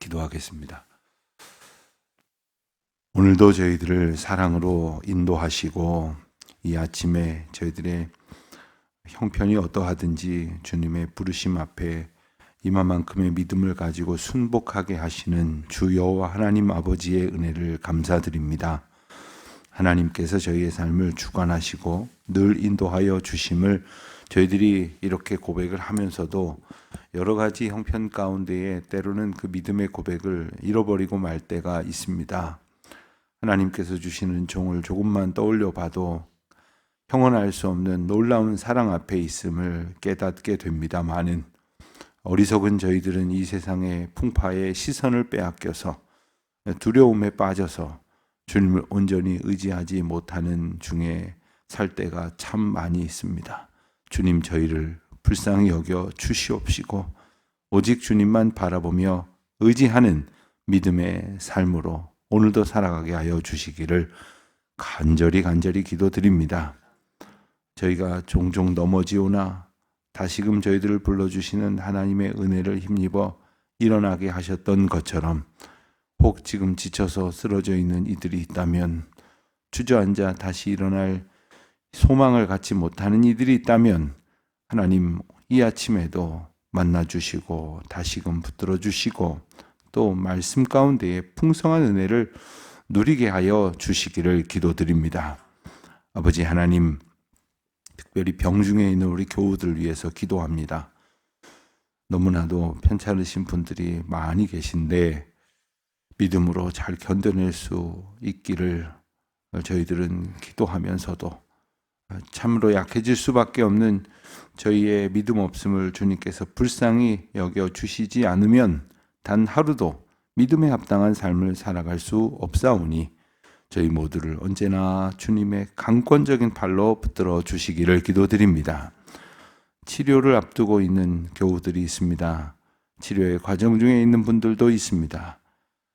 기도하겠습니다. 오늘도 저희들을 사랑으로 인도하시고 이 아침에 저희들의 형편이 어떠하든지 주님의 부르심 앞에 이만큼의 믿음을 가지고 순복하게 하시는 주 여호와 하나님 아버지의 은혜를 감사드립니다. 하나님께서 저희의 삶을 주관하시고 늘 인도하여 주심을 저희들이 이렇게 고백을 하면서도 여러 가지 형편 가운데에 때로는 그 믿음의 고백을 잃어버리고 말 때가 있습니다. 하나님께서 주시는 종을 조금만 떠올려 봐도 형언할 수 없는 놀라운 사랑 앞에 있음을 깨닫게 됩니다마는 어리석은 저희들은 이 세상의 풍파에 시선을 빼앗겨서 두려움에 빠져서 주님을 온전히 의지하지 못하는 중에 살 때가 참 많이 있습니다. 주님 저희를 불쌍히 여겨 주시옵시고 오직 주님만 바라보며 의지하는 믿음의 삶으로 오늘도 살아가게 하여 주시기를 간절히 기도드립니다. 저희가 종종 넘어지오나 다시금 저희들을 불러주시는 하나님의 은혜를 힘입어 일어나게 하셨던 것처럼 혹 지금 지쳐서 쓰러져 있는 이들이 있다면, 주저앉아 다시 일어날 소망을 갖지 못하는 이들이 있다면 하나님 이 아침에도 만나주시고 다시금 붙들어 주시고 또 말씀 가운데에 풍성한 은혜를 누리게 하여 주시기를 기도드립니다. 아버지 하나님, 특별히 병중에 있는 우리 교우들 위해서 기도합니다. 너무나도 편찮으신 분들이 많이 계신데 믿음으로 잘 견뎌낼 수 있기를 저희들은 기도하면서도 참으로 약해질 수밖에 없는 저희의 믿음 없음을 주님께서 불쌍히 여겨 주시지 않으면 단 하루도 믿음에 합당한 삶을 살아갈 수 없사오니 저희 모두를 언제나 주님의 강권적인 팔로 붙들어 주시기를 기도드립니다. 치료를 앞두고 있는 교우들이 있습니다. 치료의 과정 중에 있는 분들도 있습니다.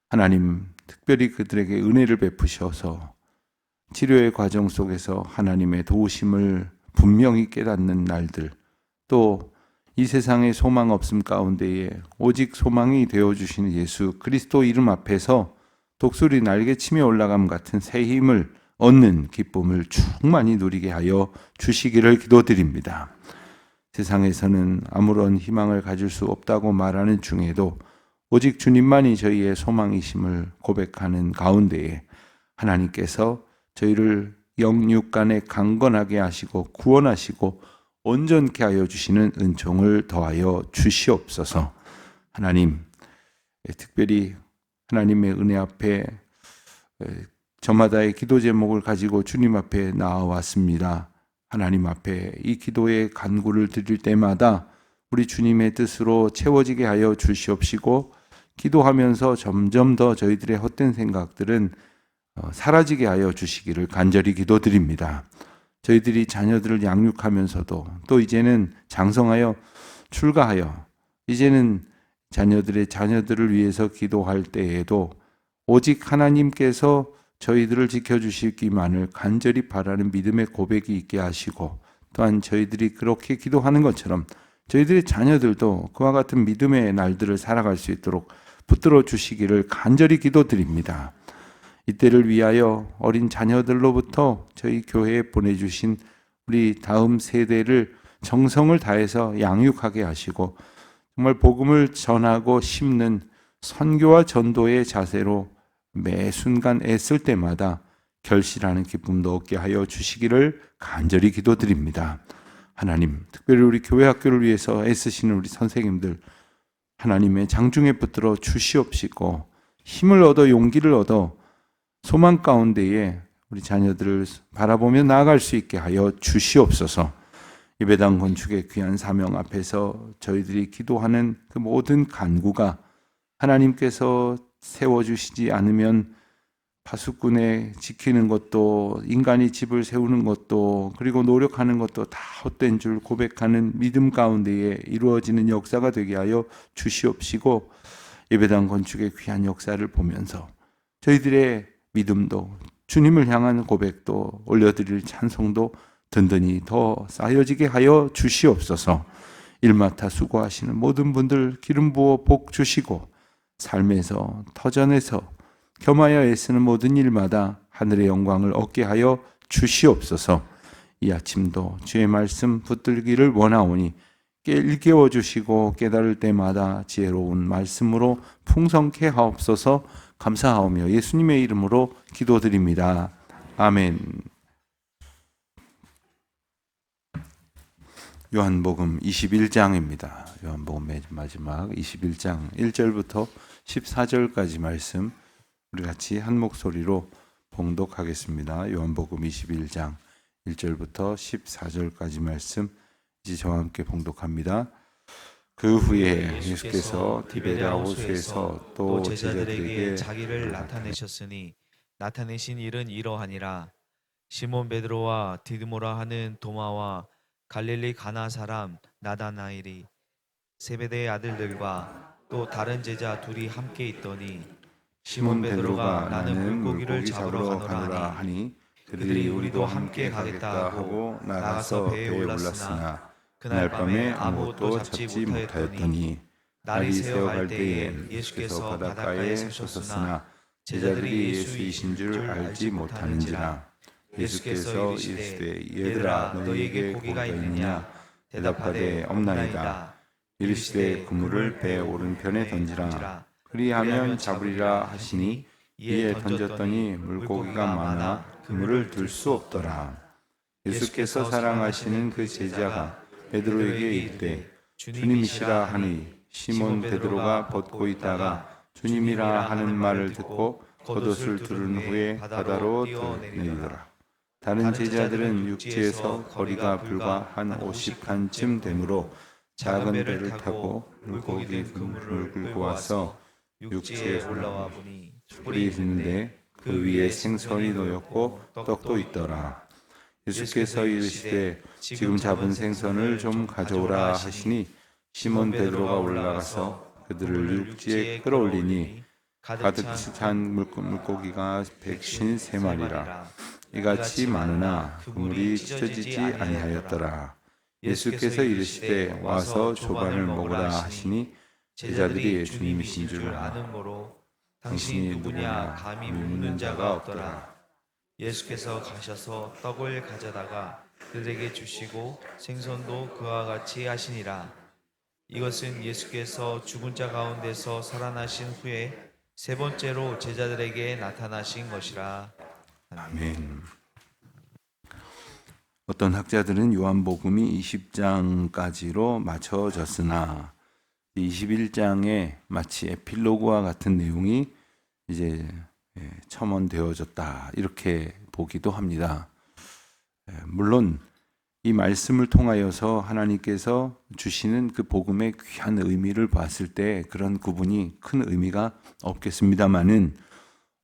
하나님 특별히 그들에게 은혜를 베푸셔서 치료의 과정 속에서 하나님의 도우심을 분명히 깨닫는 날들, 또 이 세상의 소망 없음 가운데에 오직 소망이 되어주시는 예수 그리스도 이름 앞에서 독수리 날개치며 올라감 같은 새 힘을 얻는 기쁨을 충만히 누리게 하여 주시기를 기도드립니다. 세상에서는 아무런 희망을 가질 수 없다고 말하는 중에도 오직 주님만이 저희의 소망이심을 고백하는 가운데에 하나님께서 저희를 영육간에 강건하게 하시고 구원하시고 온전케 하여 주시는 은총을 더하여 주시옵소서. 하나님, 특별히 하나님의 은혜 앞에 저마다의 기도 제목을 가지고 주님 앞에 나와왔습니다. 하나님 앞에 이 기도의 간구를 드릴 때마다 우리 주님의 뜻으로 채워지게 하여 주시옵시고 기도하면서 점점 더 저희들의 헛된 생각들은 사라지게 하여 주시기를 간절히 기도드립니다. 저희들이 자녀들을 양육하면서도 또 이제는 장성하여 출가하여 이제는 자녀들을 위해서 기도할 때에도 오직 하나님께서 저희들을 지켜주시기만을 간절히 바라는 믿음의 고백이 있게 하시고 또한 저희들이 그렇게 기도하는 것처럼 저희들의 자녀들도 그와 같은 믿음의 날들을 살아갈 수 있도록 붙들어 주시기를 간절히 기도드립니다. 이때를 위하여 어린 자녀들로부터 저희 교회에 보내주신 우리 다음 세대를 정성을 다해서 양육하게 하시고 정말 복음을 전하고 심는 선교와 전도의 자세로 매 순간 애쓸 때마다 결실하는 기쁨도 얻게 하여 주시기를 간절히 기도드립니다. 하나님, 특별히 우리 교회 학교를 위해서 애쓰시는 우리 선생님들 하나님의 장중에 붙들어 주시옵시고 힘을 얻어 용기를 얻어 소망 가운데에 우리 자녀들을 바라보며 나아갈 수 있게 하여 주시옵소서. 예배당 건축의 귀한 사명 앞에서 저희들이 기도하는 그 모든 간구가 하나님께서 세워주시지 않으면 파수꾼에 지키는 것도 인간이 집을 세우는 것도 그리고 노력하는 것도 다 헛된 줄 고백하는 믿음 가운데에 이루어지는 역사가 되게 하여 주시옵시고 예배당 건축의 귀한 역사를 보면서 저희들의 믿음도 주님을 향한 고백도 올려드릴 찬송도 든든히 더 쌓여지게 하여 주시옵소서. 일마타 수고하시는 모든 분들 기름 부어 복 주시고 삶에서 터전에서 겸하여 애쓰는 모든 일마다 하늘의 영광을 얻게 하여 주시옵소서. 이 아침도 주의 말씀 붙들기를 원하오니 일깨워 주시고 깨달을 때마다 지혜로운 말씀으로 풍성케 하옵소서. 감사하오며 예수님의 이름으로 기도드립니다. 아멘. 요한복음 21장입니다. 요한복음 마지막 21장 1절부터 14절까지 말씀 우리 같이 한 목소리로 봉독하겠습니다. 요한복음 21장 1절부터 14절까지 말씀 이제 저와 함께 봉독합니다. 그 후에 예수께서 디베랴 호수에서 또 제자들에게 자기를 나타내셨으니 나타내신 일은 이러하니라. 시몬 베드로와 디드모라 하는 도마와 갈릴리 가나 사람 나다나엘이 세베대의 아들들과 또 다른 제자 둘이 함께 있더니 시몬 베드로가 나는 물고기를 잡으러 가노라 하니 그들이 우리도 함께 가겠다 하고 나가서 배에 올랐으나 그날 밤에 아무것도 잡지 못하였더니 날이 새어갈 때에 예수께서 바닷가에 섰으나 제자들이 예수이신 줄 알지 못하는지라. 예수께서 이르시되 얘들아 너희에게 고기가 있느냐 대답하되 없나이다. 이르시되 그물을 배 오른편에 던지라. 그리하면 잡으리라 하시니 이에 던졌더니 물고기가 많아 그물을 들 수 없더라. 예수께서 사랑하시는 그 제자가 베드로에게 이르되 주님이시라 하니 시몬 베드로가 벗고 있다가 주님이라 하는 말을 듣고 겉옷을 두른 후에 바다로 뛰어내리더라. 다른 제자들은 육지에서 거리가 불과 한 50칸쯤 되므로 작은 배를 타고 물고기 그물을 끌고 와서 육지에 올라와 보니 숯불이 있는데 그 위에 생선이 놓였고 떡도 있더라. 예수께서 이르시되 지금 잡은 생선을 좀 가져오라 하시니 시몬 베드로가 올라가서 그들을 육지에 끌어올리니 가득 찬 물고기가 153마리라. 이같이 많으나 그물이 찢어지지 아니하였더라. 예수께서 이르시되 와서 조반을 먹으라 하시니 제자들이 주님이신 줄 아는고로 당신이 누구냐 감히 묻는 자가 없더라. 예수께서 가셔서 떡을 가져다가 그들에게 주시고 생선도 그와 같이 하시니라. 이것은 예수께서 죽은 자 가운데서 살아나신 후에 세 번째로 제자들에게 나타나신 것이라. 아멘. 어떤 학자들은 요한복음이 20장까지로 맞춰졌으나 21장에 마치 에필로그와 같은 내용이 이제 첨언되어졌다 이렇게 보기도 합니다. 물론 이 말씀을 통하여서 하나님께서 주시는 그 복음의 귀한 의미를 봤을 때 그런 구분이 큰 의미가 없겠습니다마는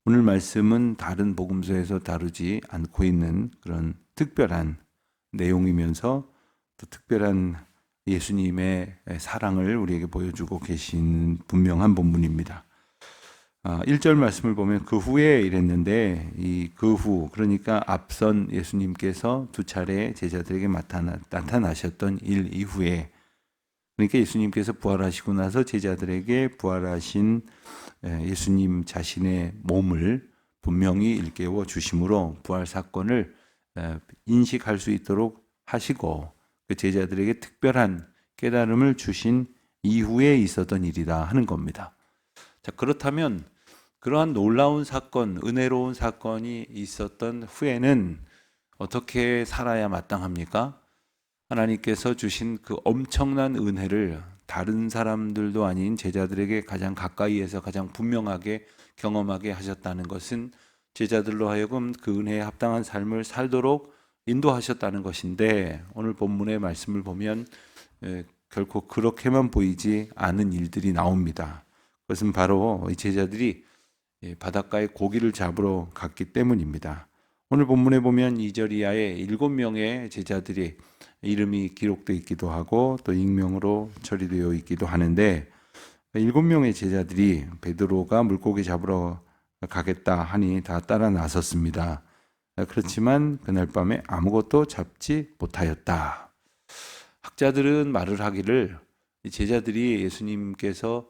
오늘 말씀은 다른 복음서에서 다루지 않고 있는 그런 특별한 내용이면서 또 특별한 예수님의 사랑을 우리에게 보여주고 계신 분명한 본문입니다. 1절 말씀을 보면 그 후에 이랬는데 이 그 후 그러니까 앞선 예수님께서 두 차례 제자들에게 나타나셨던 일 이후에 그러니까 예수님께서 부활하시고 나서 제자들에게 부활하신 예수님 자신의 몸을 분명히 일깨워 주심으로 부활 사건을 인식할 수 있도록 하시고 그 제자들에게 특별한 깨달음을 주신 이후에 있었던 일이다 하는 겁니다. 자, 그렇다면 그러한 놀라운 사건, 은혜로운 사건이 있었던 후에는 어떻게 살아야 마땅합니까? 하나님께서 주신 그 엄청난 은혜를 다른 사람들도 아닌 제자들에게 가장 가까이에서 가장 분명하게 경험하게 하셨다는 것은 제자들로 하여금 그 은혜에 합당한 삶을 살도록 인도하셨다는 것인데 오늘 본문의 말씀을 보면 결코 그렇게만 보이지 않은 일들이 나옵니다. 그것은 바로 이 제자들이 바닷가에 고기를 잡으러 갔기 때문입니다. 오늘 본문에 보면 2절 이하에 7명의 제자들이 이름이 기록되어 있기도 하고 또 익명으로 처리되어 있기도 하는데 7명의 제자들이 베드로가 물고기 잡으러 가겠다 하니 다 따라 나섰습니다. 그렇지만 그날 밤에 아무것도 잡지 못하였다. 학자들은 말을 하기를 제자들이 예수님께서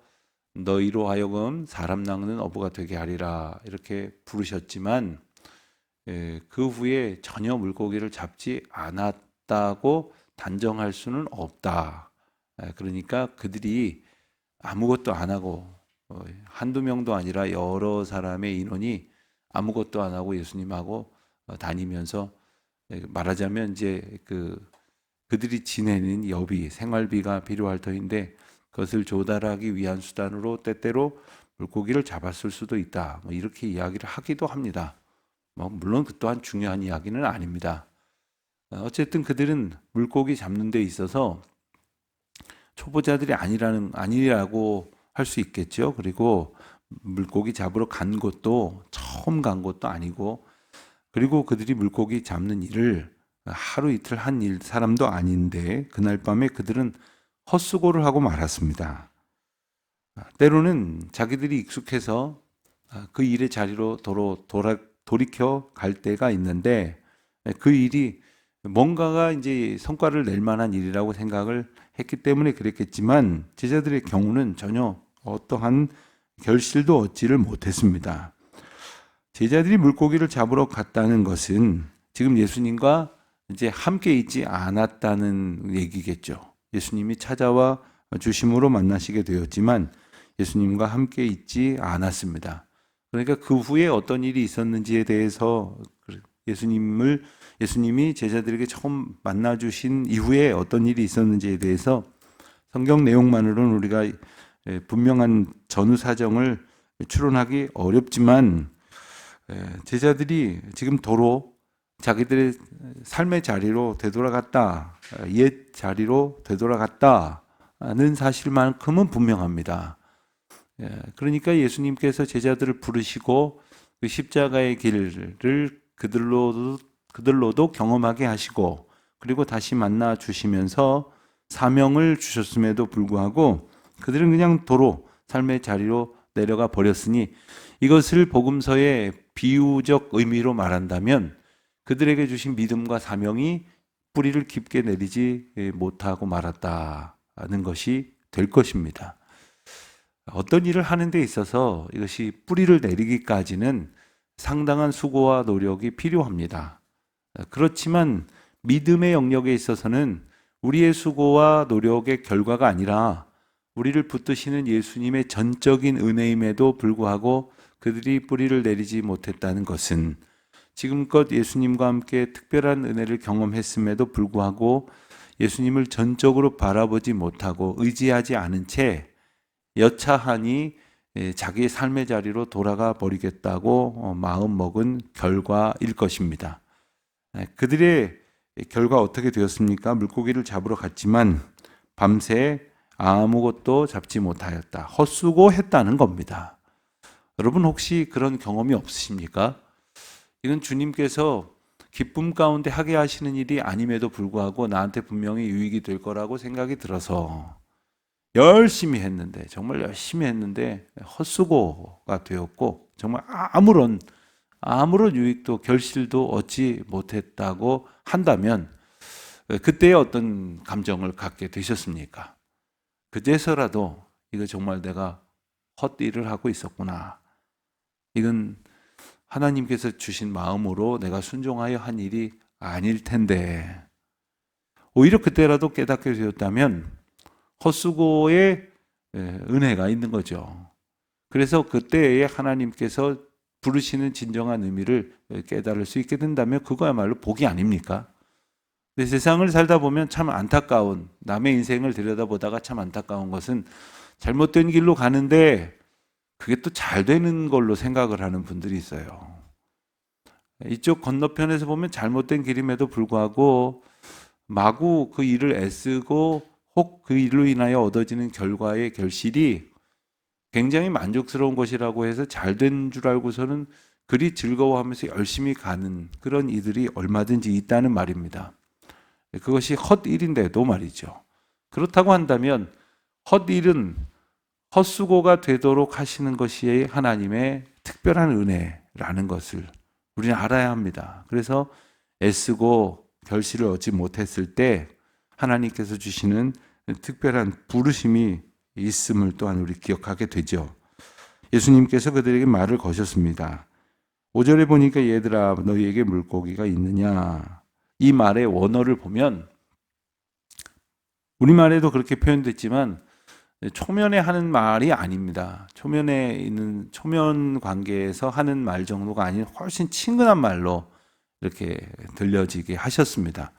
너희로 하여금 사람 낚는 어부가 되게 하리라 이렇게 부르셨지만 그 후에 전혀 물고기를 잡지 않았다고 단정할 수는 없다. 그러니까 그들이 아무것도 안 하고 한두 명도 아니라 여러 사람의 인원이 아무것도 안 하고 예수님하고 다니면서 말하자면 이제 그들이 지내는 여비, 생활비가 필요할 터인데 그것을 조달하기 위한 수단으로 때때로 물고기를 잡았을 수도 있다. 뭐 이렇게 이야기를 하기도 합니다. 물론 그 또한 중요한 이야기는 아닙니다. 어쨌든 그들은 물고기 잡는 데 있어서 초보자들이 아니라고 할 수 있겠죠. 그리고 물고기 잡으러 간 곳도 처음 간 곳도 아니고, 그리고 그들이 물고기 잡는 일을 하루 이틀 한 사람도 아닌데 그날 밤에 그들은 헛수고를 하고 말았습니다. 때로는 자기들이 익숙해서 그 일의 자리로 돌이켜 갈 때가 있는데 그 일이 뭔가가 이제 성과를 낼 만한 일이라고 생각을 했기 때문에 그랬겠지만 제자들의 경우는 전혀 어떠한 결실도 얻지를 못했습니다. 제자들이 물고기를 잡으러 갔다는 것은 지금 예수님과 이제 함께 있지 않았다는 얘기겠죠. 예수님이 찾아와 주심으로 만나시게 되었지만 예수님과 함께 있지 않았습니다. 그러니까 그 후에 어떤 일이 있었는지에 대해서 예수님이 제자들에게 처음 만나 주신 이후에 어떤 일이 있었는지에 대해서 성경 내용만으로는 우리가 분명한 전후 사정을 추론하기 어렵지만 제자들이 지금 도로 자기들의 삶의 자리로 되돌아갔다, 옛 자리로 되돌아갔다는 사실만큼은 분명합니다. 그러니까 예수님께서 제자들을 부르시고 그 십자가의 길을 그들로도 경험하게 하시고 그리고 다시 만나 주시면서 사명을 주셨음에도 불구하고 그들은 그냥 도로 삶의 자리로 내려가 버렸으니 이것을 복음서의 비유적 의미로 말한다면 그들에게 주신 믿음과 사명이 뿌리를 깊게 내리지 못하고 말았다는 것이 될 것입니다. 어떤 일을 하는 데 있어서 이것이 뿌리를 내리기까지는 상당한 수고와 노력이 필요합니다. 그렇지만 믿음의 영역에 있어서는 우리의 수고와 노력의 결과가 아니라 우리를 붙드시는 예수님의 전적인 은혜임에도 불구하고 그들이 뿌리를 내리지 못했다는 것은 지금껏 예수님과 함께 특별한 은혜를 경험했음에도 불구하고 예수님을 전적으로 바라보지 못하고 의지하지 않은 채 여차하니 자기의 삶의 자리로 돌아가 버리겠다고 마음먹은 결과일 것입니다. 그들의 결과 어떻게 되었습니까? 물고기를 잡으러 갔지만 밤새 아무것도 잡지 못하였다. 헛수고했다는 겁니다. 여러분 혹시 그런 경험이 없으십니까? 이건 주님께서 기쁨 가운데 하게 하시는 일이 아님에도 불구하고 나한테 분명히 유익이 될 거라고 생각이 들어서 열심히 했는데 정말 열심히 했는데 헛수고가 되었고 정말 아무런 유익도 결실도 얻지 못했다고 한다면 그때의 어떤 감정을 갖게 되셨습니까? 그제서라도 이거 정말 내가 헛일을 하고 있었구나. 이건 하나님께서 주신 마음으로 내가 순종하여 한 일이 아닐 텐데 오히려 그때라도 깨닫게 되었다면 헛수고의 은혜가 있는 거죠. 그래서 그때에 하나님께서 부르시는 진정한 의미를 깨달을 수 있게 된다면 그거야말로 복이 아닙니까? 근데 세상을 살다 보면 참 안타까운, 남의 인생을 들여다보다가 참 안타까운 것은 잘못된 길로 가는데 그게 또 잘 되는 걸로 생각을 하는 분들이 있어요. 이쪽 건너편에서 보면 잘못된 길임에도 불구하고 마구 그 일을 애쓰고 혹 그 일로 인하여 얻어지는 결과의 결실이 굉장히 만족스러운 것이라고 해서 잘 된 줄 알고서는 그리 즐거워하면서 열심히 가는 그런 이들이 얼마든지 있다는 말입니다. 그것이 헛일인데도 말이죠. 그렇다고 한다면 헛일은 헛수고가 되도록 하시는 것이 하나님의 특별한 은혜라는 것을 우리는 알아야 합니다. 그래서 애쓰고 결실을 얻지 못했을 때 하나님께서 주시는 특별한 부르심이 있음을 또한 우리 기억하게 되죠. 예수님께서 그들에게 말을 거셨습니다. 5절에 보니까 얘들아 너희에게 물고기가 있느냐. 이 말의 원어를 보면 우리말에도 그렇게 표현됐지만 초면에 하는 말이 아닙니다. 초면에 있는 초면 관계에서 하는 말 정도가 아닌 훨씬 친근한 말로 이렇게 들려지게 하셨습니다.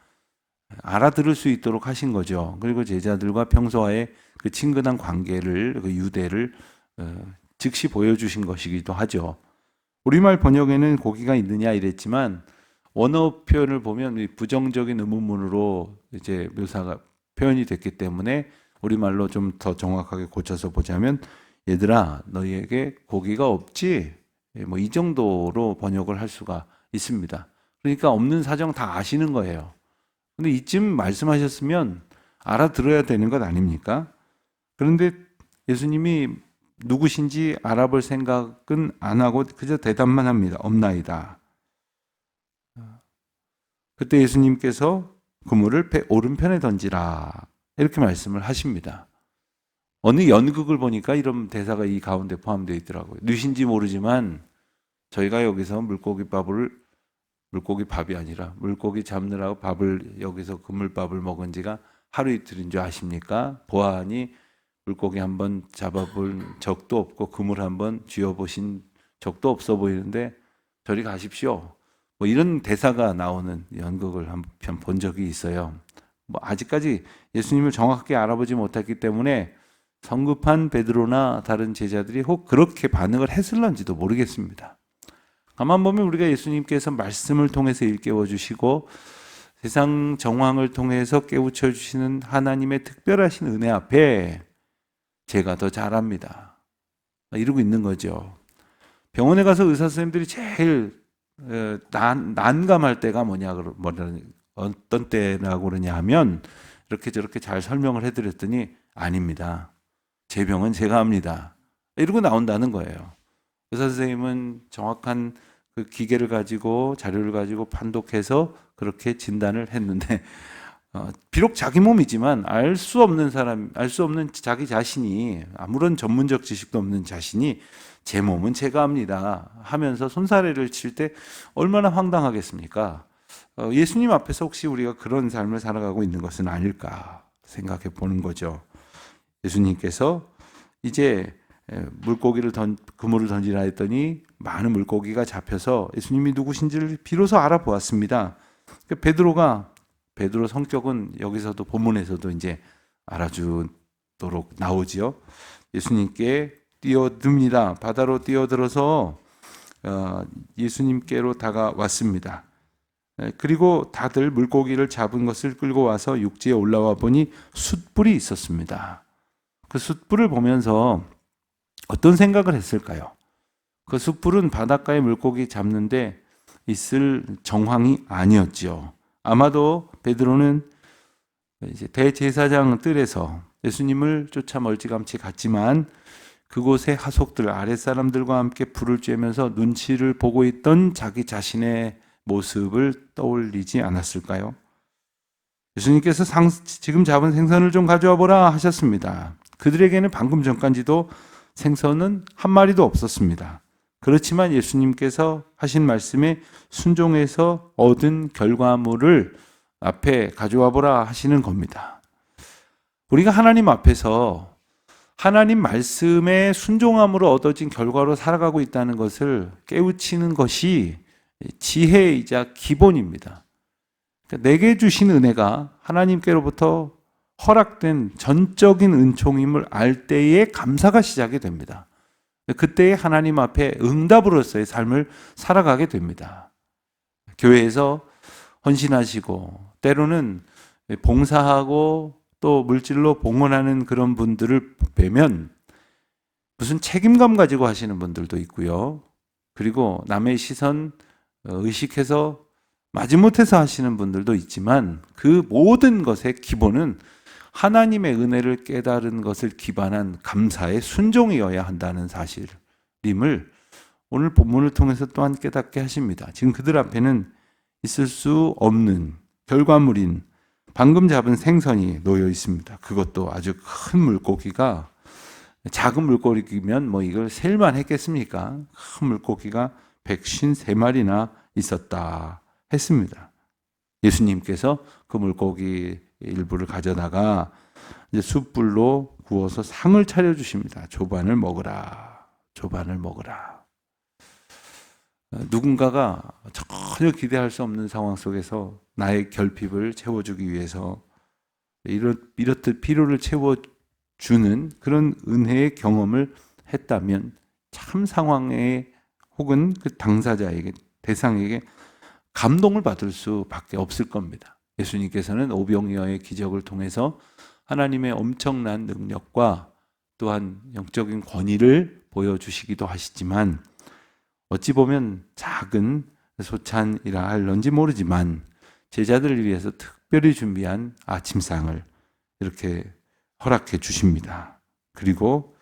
알아들을 수 있도록 하신 거죠. 그리고 제자들과 평소와의 그 친근한 관계를, 그 유대를 즉시 보여주신 것이기도 하죠. 우리말 번역에는 고기가 있느냐 이랬지만 원어 표현을 보면 부정적인 의문문으로 이제 묘사가 표현이 됐기 때문에 우리말로 좀 더 정확하게 고쳐서 보자면 얘들아 너희에게 고기가 없지? 뭐 이 정도로 번역을 할 수가 있습니다. 그러니까 없는 사정 다 아시는 거예요. 근데 이쯤 말씀하셨으면 알아들어야 되는 것 아닙니까? 그런데 예수님이 누구신지 알아볼 생각은 안 하고 그저 대답만 합니다. 없나이다. 그때 예수님께서 그물을 배 오른편에 던지라 이렇게 말씀을 하십니다. 어느 연극을 보니까 이런 대사가 이 가운데 포함되어 있더라고요. 누신지 모르지만 저희가 여기서 물고기 밥이 아니라 물고기 잡느라고 밥을 여기서 그물밥을 먹은 지가 하루 이틀인 줄 아십니까? 보아하니 물고기 한번 잡아본 적도 없고 그물 한번 쥐어보신 적도 없어 보이는데 저리 가십시오. 뭐 이런 대사가 나오는 연극을 한 편 본 적이 있어요. 뭐 아직까지 예수님을 정확하게 알아보지 못했기 때문에 성급한 베드로나 다른 제자들이 혹 그렇게 반응을 했을런지도 모르겠습니다. 가만 보면 우리가 예수님께서 말씀을 통해서 일깨워 주시고 세상 정황을 통해서 깨우쳐 주시는 하나님의 특별하신 은혜 앞에 제가 더 잘합니다. 이러고 있는 거죠. 병원에 가서 의사 선생님들이 제일 난감할 때가 어떤 때라고 그러냐 하면 이렇게 저렇게 잘 설명을 해드렸더니 아닙니다. 제 병은 제가 합니다. 이러고 나온다는 거예요. 의사 선생님은 정확한 그 기계를 가지고 자료를 가지고 판독해서 그렇게 진단을 했는데 비록 자기 몸이지만 알 수 없는 자기 자신이 아무런 전문적 지식도 없는 자신이 제 몸은 제가 합니다 하면서 손사래를 칠 때 얼마나 황당하겠습니까? 예수님 앞에서 혹시 우리가 그런 삶을 살아가고 있는 것은 아닐까 생각해 보는 거죠. 예수님께서 이제 그물을 던지라 했더니 많은 물고기가 잡혀서 예수님이 누구신지를 비로소 알아보았습니다. 베드로 성격은 여기서도 본문에서도 이제 알아주도록 나오지요. 예수님께 뛰어듭니다. 바다로 뛰어들어서 예수님께로 다가왔습니다. 그리고 다들 물고기를 잡은 것을 끌고 와서 육지에 올라와 보니 숯불이 있었습니다. 그 숯불을 보면서 어떤 생각을 했을까요? 그 숯불은 바닷가에 물고기 잡는데 있을 정황이 아니었지요. 아마도 베드로는 이제 대제사장 뜰에서 예수님을 쫓아 멀찌감치 갔지만 그곳의 하속들 아랫사람들과 함께 불을 쬐면서 눈치를 보고 있던 자기 자신의 모습을 떠올리지 않았을까요? 예수님께서 지금 잡은 생선을 좀 가져와 보라 하셨습니다. 그들에게는 방금 전까지도 생선은 한 마리도 없었습니다. 그렇지만 예수님께서 하신 말씀에 순종해서 얻은 결과물을 앞에 가져와 보라 하시는 겁니다. 우리가 하나님 앞에서 하나님 말씀에 순종함으로 얻어진 결과로 살아가고 있다는 것을 깨우치는 것이 지혜이자 기본입니다. 그러니까 내게 주신 은혜가 하나님께로부터 허락된 전적인 은총임을 알 때에 감사가 시작이 됩니다. 그때에 하나님 앞에 응답으로서의 삶을 살아가게 됩니다. 교회에서 헌신하시고 때로는 봉사하고 또 물질로 봉헌하는 그런 분들을 뵈면 무슨 책임감 가지고 하시는 분들도 있고요. 그리고 남의 시선 의식해서 마지못해서 하시는 분들도 있지만 그 모든 것의 기본은 하나님의 은혜를 깨달은 것을 기반한 감사의 순종이어야 한다는 사실임을 오늘 본문을 통해서 또한 깨닫게 하십니다. 지금 그들 앞에는 있을 수 없는 결과물인 방금 잡은 생선이 놓여 있습니다. 그것도 아주 큰 물고기가 작은 물고기면 뭐 이걸 셀만 했겠습니까? 큰 물고기가 153마리나 있었다 했습니다. 예수님께서 그 물고기 일부를 가져다가 이제 숯불로 구워서 상을 차려 주십니다. 조반을 먹으라. 조반을 먹으라. 누군가가 전혀 기대할 수 없는 상황 속에서 나의 결핍을 채워주기 위해서 이렇듯 필요를 채워주는 그런 은혜의 경험을 했다면 참 상황에 혹은 그 당사자에게, 대상에게 감동을 받을 수밖에 없을 겁니다. 예수님께서는 오병이어의 기적을 통해서 하나님의 엄청난 능력과 또한 영적인 권위를 보여주시기도 하시지만 어찌 보면 작은 소찬이라 할런지 모르지만 제자들을 위해서 특별히 준비한 아침상을 이렇게 허락해 주십니다. 그리고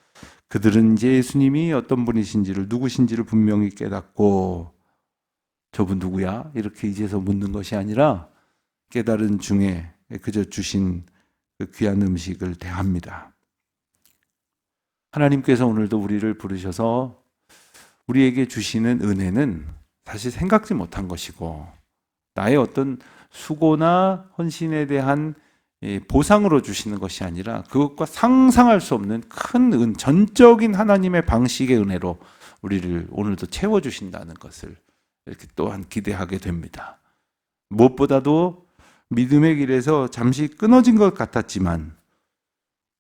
그들은 이제 예수님이 어떤 분이신지를, 누구신지를 분명히 깨닫고 저분 누구야? 이렇게 이제서 묻는 것이 아니라 깨달은 중에 그저 주신 그 귀한 음식을 대합니다. 하나님께서 오늘도 우리를 부르셔서 우리에게 주시는 은혜는 사실 생각지 못한 것이고 나의 어떤 수고나 헌신에 대한 보상으로 주시는 것이 아니라 그것과 상상할 수 없는 큰 전적인 하나님의 방식의 은혜로 우리를 오늘도 채워주신다는 것을 이렇게 또한 기대하게 됩니다. 무엇보다도 믿음의 길에서 잠시 끊어진 것 같았지만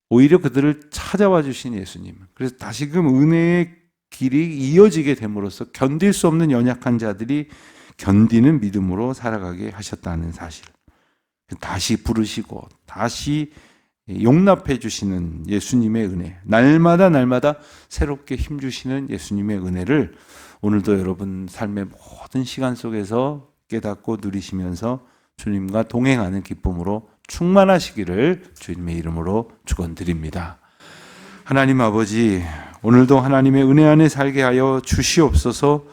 오히려 그들을 찾아와 주신 예수님, 그래서 다시금 은혜의 길이 이어지게 됨으로써 견딜 수 없는 연약한 자들이 견디는 믿음으로 살아가게 하셨다는 사실, 다시 부르시고 다시 용납해 주시는 예수님의 은혜, 날마다 새롭게 힘주시는 예수님의 은혜를 오늘도 여러분 삶의 모든 시간 속에서 깨닫고 누리시면서 주님과 동행하는 기쁨으로 충만하시기를 주님의 이름으로 축원드립니다. 하나님 아버지, 오늘도 하나님의 은혜 안에 살게 하여 주시옵소서.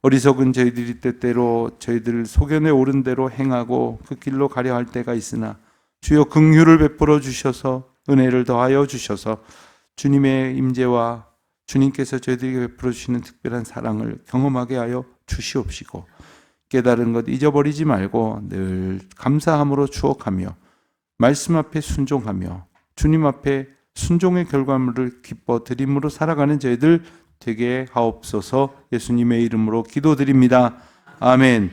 어리석은 저희들이 때때로 저희들을 소견에 오른 대로 행하고 그 길로 가려 할 때가 있으나 주여 긍휼을 베풀어 주셔서 은혜를 더하여 주셔서 주님의 임재와 주님께서 저희들에게 베풀어 주시는 특별한 사랑을 경험하게 하여 주시옵시고 깨달은 것 잊어버리지 말고 늘 감사함으로 추억하며 말씀 앞에 순종하며 주님 앞에 순종의 결과물을 기뻐 드림으로 살아가는 저희들 되게 하옵소서. 예수님의 이름으로 기도드립니다. 아멘.